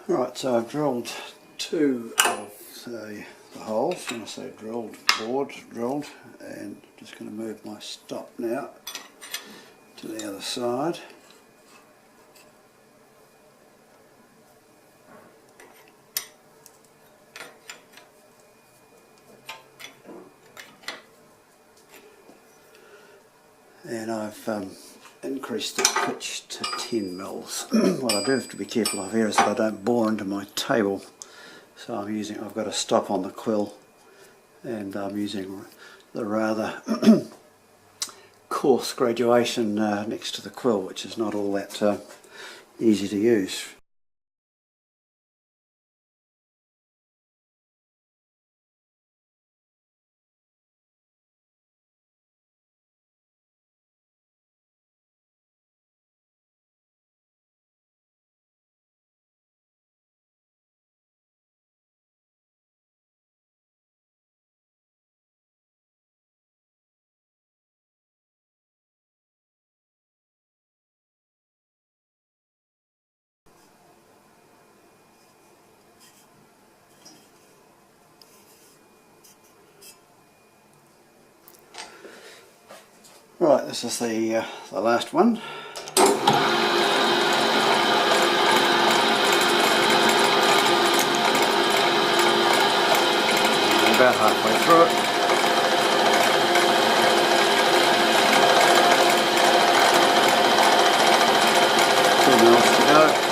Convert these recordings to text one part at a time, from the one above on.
Right, so I've drilled two of the holes. When I say drilled, boards drilled, and just going to move my stop now to the other side. And I've increased the pitch to 10 mils. What I do have to be careful of here is that I don't bore into my table. So I've got a stop on the quill, and I'm using the rather coarse graduation next to the quill, which is not all that easy to use. Right, this is the last one. About halfway through it. 2 mils to go.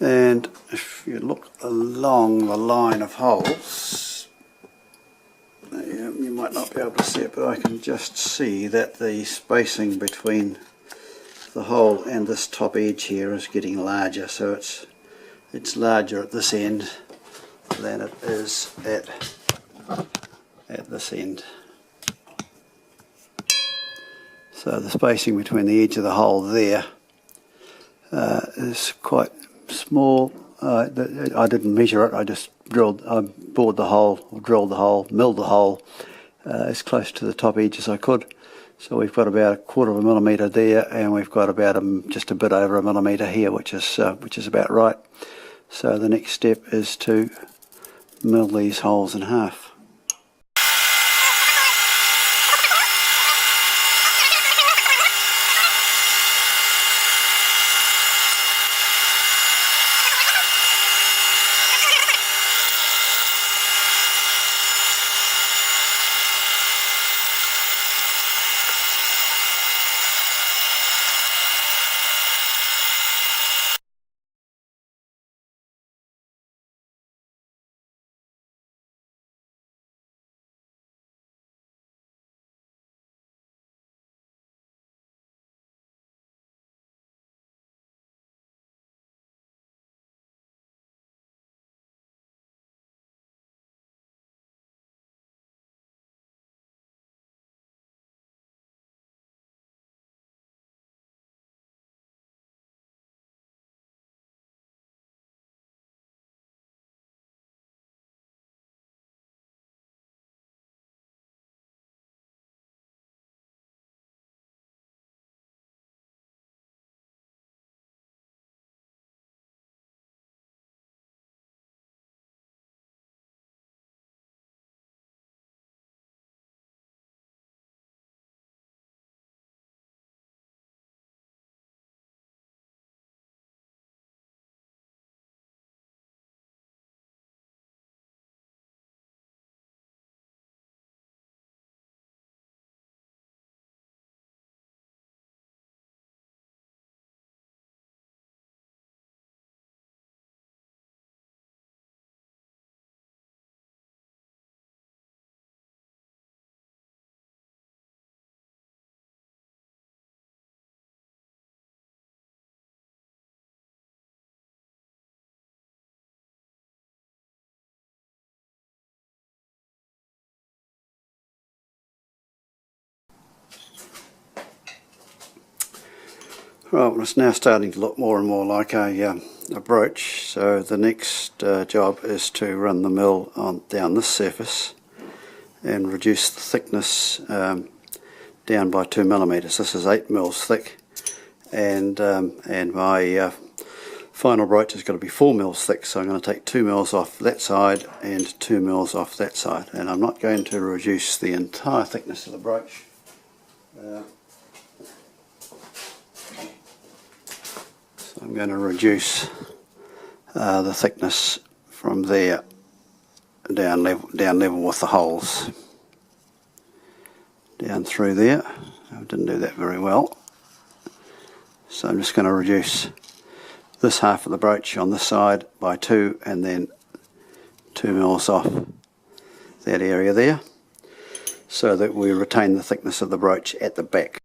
And if you look along the line of holes, you might not be able to see it, but I can just see that the spacing between the hole and this top edge here is getting larger. So it's larger at this end than it is at this end. So the spacing between the edge of the hole there is quite small. I didn't measure it, I just bored the hole, or drilled the hole, milled the hole as close to the top edge as I could. So we've got about 1/4 of a millimetre there, and we've got about just a bit over a millimetre here, which is about right. So the next step is to mill these holes in half. Right, well, it's now starting to look more and more like a brooch, so the next job is to run the mill down this surface and reduce the thickness down by 2mm. This is 8mm thick, and my final brooch has got to be 4mm thick, so I'm going to take 2mm off that side and 2mm off that side, and I'm not going to reduce the entire thickness of the brooch. So I'm going to reduce the thickness from there down level with the holes. Down through there. I didn't do that very well. So I'm just going to reduce this half of the brooch on this side by 2, and then 2mm off that area there, so that we retain the thickness of the brooch at the back.